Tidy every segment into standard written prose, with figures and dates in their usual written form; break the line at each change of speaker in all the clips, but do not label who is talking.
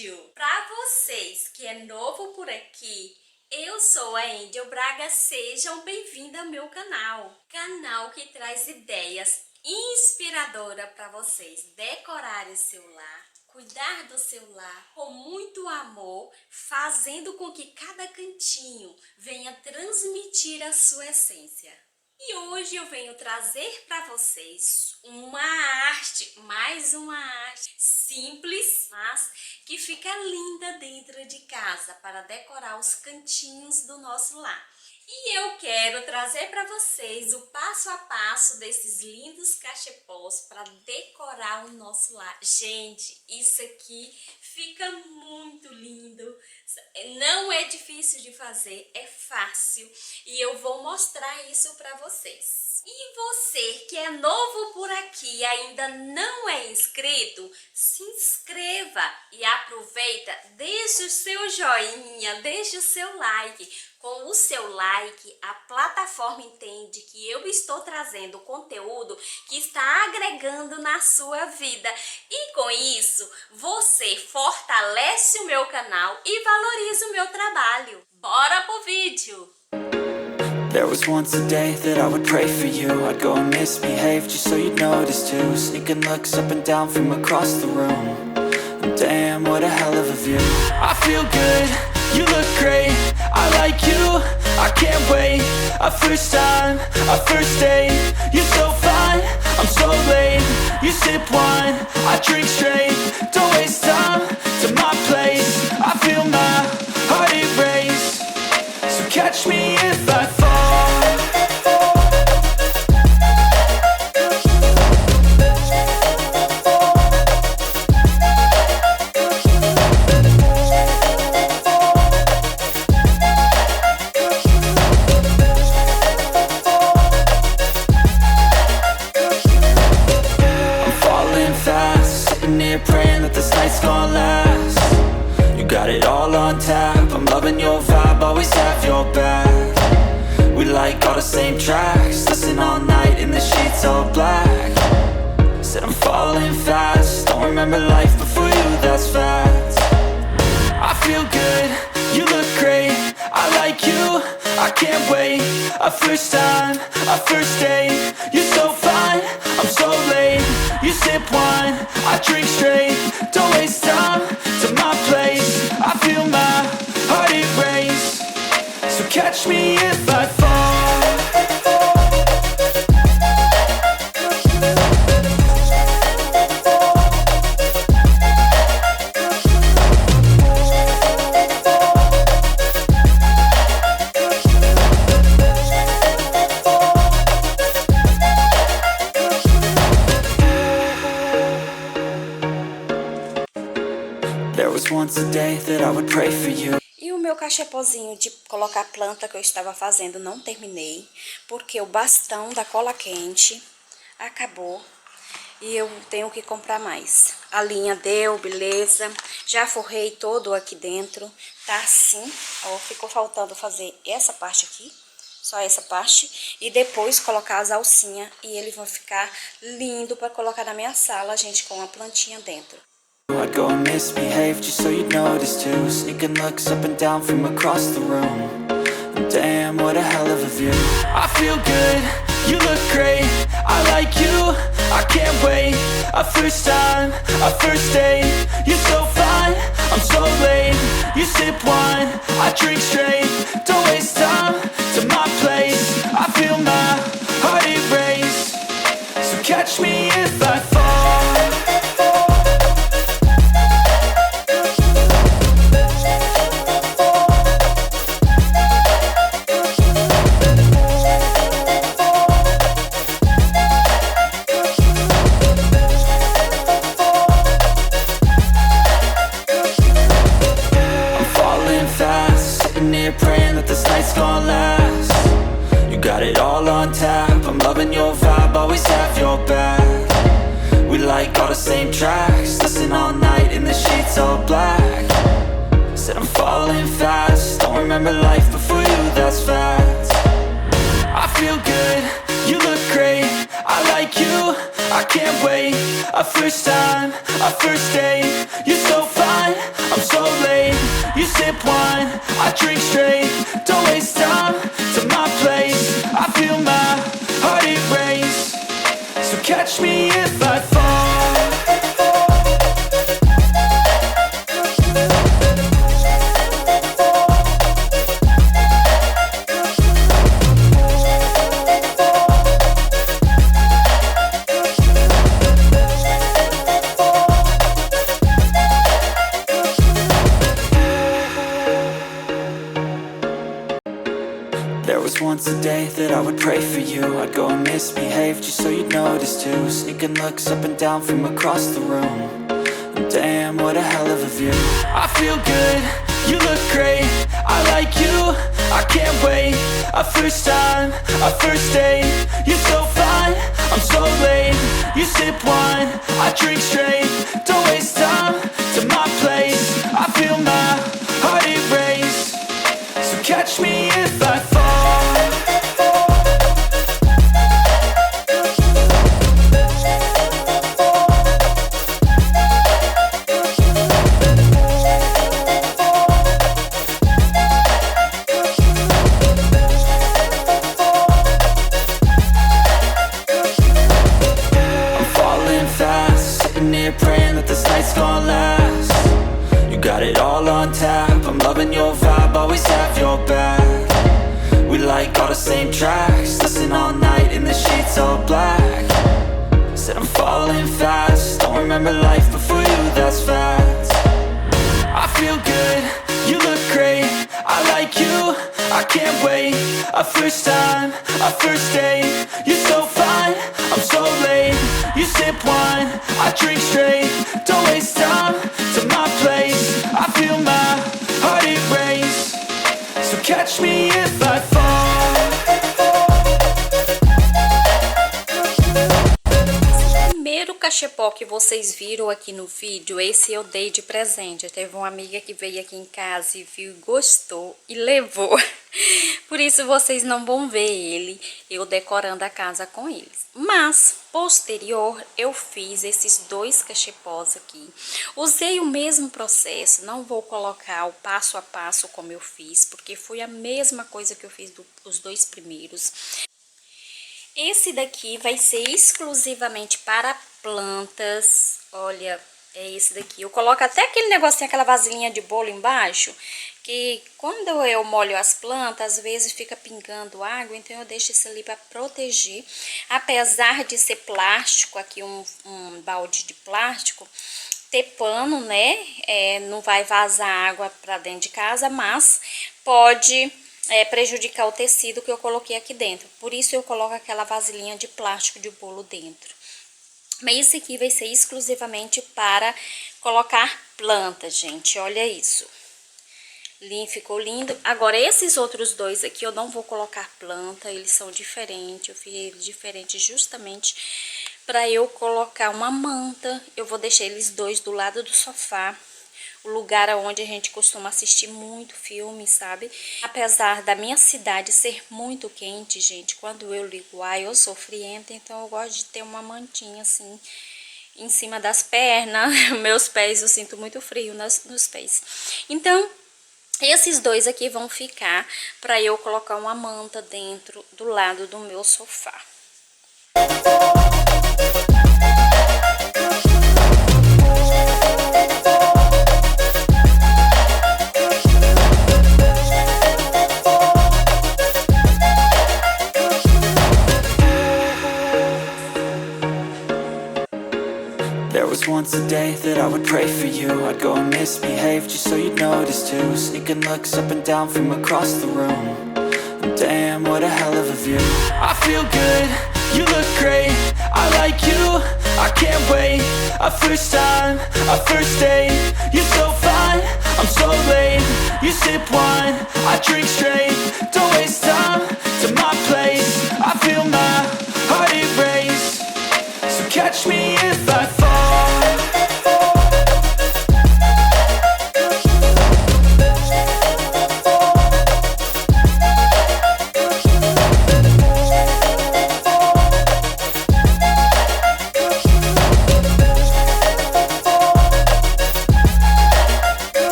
vídeo! Para vocês que é novo por aqui, eu sou a Angel Braga, sejam bem-vindos ao meu canal que traz ideias inspiradoras para vocês decorarem seu lar, cuidar do seu lar com muito amor, fazendo com que cada cantinho venha transmitir a sua essência. E hoje eu venho trazer para vocês mais uma arte simples, mas que fica linda dentro de casa para decorar os cantinhos do nosso lar. E eu quero trazer para vocês o passo a passo desses lindos cachepôs para decorar o nosso lar. Gente, isso aqui fica muito lindo, não é difícil de fazer, é fácil e eu vou mostrar isso para vocês. E você que é novo por aqui e ainda não é inscrito, se inscreva e aproveita, deixe o seu joinha, deixe o seu like. Com o seu like, a plataforma entende que eu estou trazendo conteúdo que está agregando na sua vida. E com isso, você fortalece o meu canal e valoriza o meu trabalho. Bora pro vídeo!
There was once a day that I would pray for you. I'd go and misbehave just so you'd notice too. Sneaking looks up and down from across the room. And damn, what a hell of a view. I feel good, you look great, I like you, I can't wait. A first time, a first date. You're so fine, I'm so late. You sip wine, I drink straight. Don't waste time to my place. I feel my heart erase. So catch me if I fall. Praying that this night's gonna last. You got it all on tap, I'm loving your vibe, always have your back. We like all the same tracks, listen all night in the sheets all black. Said I'm falling fast, don't remember life before you, that's fact. I feel good, you look great, I like you, I can't wait. A first time, a first date. You're so fine, I'm so late. You sip wine, I drink straight. Don't waste time to my place. I feel my heart erase. So catch me if I fall. There was once a day that I would pray for you.
E o meu cachepôzinho de colocar planta que eu estava fazendo não terminei, porque o bastão da cola quente acabou e eu tenho que comprar mais. A linha deu, beleza, já forrei todo aqui dentro, tá assim, ó, ficou faltando fazer essa parte aqui, só essa parte, e depois colocar as alcinhas e ele vai ficar lindo para colocar na minha sala, gente, com a plantinha dentro.
I'd go and misbehave just so you'd notice too. Sneaking looks up and down from across the room. And damn, what a hell of a view. I feel good, you look great, I like you, I can't wait. A first time, a first date. You're so fine, I'm so late. You sip wine, I drink straight. Don't waste time to my place. I feel my heart erase. So catch me if I fall. Praying that this night's gonna last. You got it all on tap, I'm loving your vibe, always have your back. We like all the same tracks, listen all night in the sheets all black. Said I'm falling fast, don't remember life before you, that's fact. I feel good, you look great, I like you, I I can't wait. A first time, a first date. You're so fine, I'm so late. You sip wine, I drink straight. Don't waste time to my place. I feel my heart erase. So catch me if I fall. Once a day that I would pray for you. I'd go and misbehave just so you'd notice too. Sneaking looks up and down from across the room. And damn, what a hell of a view. I feel good, you look great. I like you, I can't wait. A first time, a first date. You're so fine, I'm so late. You sip wine, I drink straight. Don't waste time to my place. I feel my heart erase. So catch me if I fall. Praying that this night's gonna last. You got it all on tap. I'm loving your vibe, always have your back. We like all the same tracks. Listen all night in the sheets all black. Said I'm falling fast. Don't remember life before you, that's fact. I feel good, you look great. I like you, I can't wait. A first time, a first date. You're so fine, I'm so late. You sip wine, I drink straight. Don't waste time to my place. I feel my heart erase. So catch me if I fall.
Primeiro cachepô que vocês viram aqui no vídeo, esse eu dei de presente. Teve uma amiga que veio aqui em casa e viu, gostou e levou. Por isso vocês não vão ver ele, eu decorando a casa com eles. Mas, posterior, eu fiz esses dois cachepôs aqui. Usei o mesmo processo, não vou colocar o passo a passo como eu fiz, porque foi a mesma coisa que eu fiz os dois primeiros. Esse daqui vai ser exclusivamente para plantas. Olha, é esse daqui. Eu coloco até aquele negocinho, aquela vasilhinha de bolo embaixo, que quando eu molho as plantas, às vezes fica pingando água, então eu deixo isso ali para proteger. Apesar de ser plástico, aqui um balde de plástico, ter pano, né? Não vai vazar água para dentro de casa, mas pode prejudicar o tecido que eu coloquei aqui dentro. Por isso eu coloco aquela vasilhinha de plástico de bolo dentro. Mas esse aqui vai ser exclusivamente para colocar plantas, gente. Olha isso. Ficou lindo. Agora, esses outros dois aqui eu não vou colocar planta, eles são diferentes. Eu fiz eles diferentes justamente para eu colocar uma manta. Eu vou deixar eles dois do lado do sofá. O lugar onde a gente costuma assistir muito filme, sabe? Apesar da minha cidade ser muito quente, gente, quando eu ligo o ar, eu sou frienta, então eu gosto de ter uma mantinha assim em cima das pernas. Meus pés, eu sinto muito frio nos pés. Então, esses dois aqui vão ficar para eu colocar uma manta dentro do lado do meu sofá.
Once a day that I would pray for you. I'd go and misbehave just so you'd notice too. Sneaking looks up and down from across the room. And damn, what a hell of a view. I feel good, you look great. I like you, I can't wait. A first time, a first date. You're so fine, I'm so late. You sip wine, I drink straight. Don't waste time to my place. I feel my heart erase. So catch me if I fall.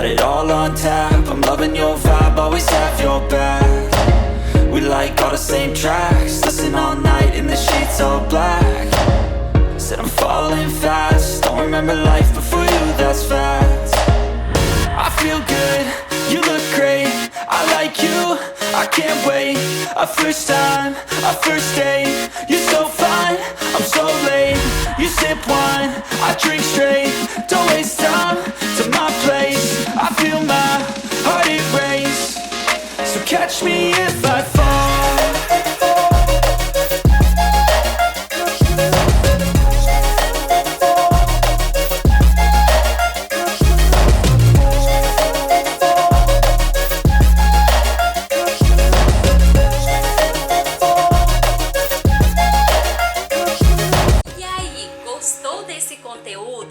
it all on tap. I'm loving your vibe, always have your back. We like all the same tracks, listen all night in the sheets all black. Said I'm falling fast, don't remember life before you, that's fact. I feel good, you look great, I like you, I can't wait. A first time, a first date, you're so fine, I'm so late. You sip wine, I drink straight, don't waste time to my place. I feel my heart erase, so catch me if I fall.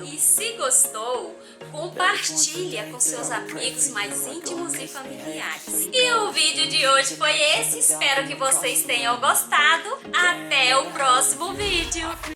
E se gostou, compartilha com seus amigos mais íntimos e familiares. E o vídeo de hoje foi esse, espero que vocês tenham gostado. Até o próximo vídeo!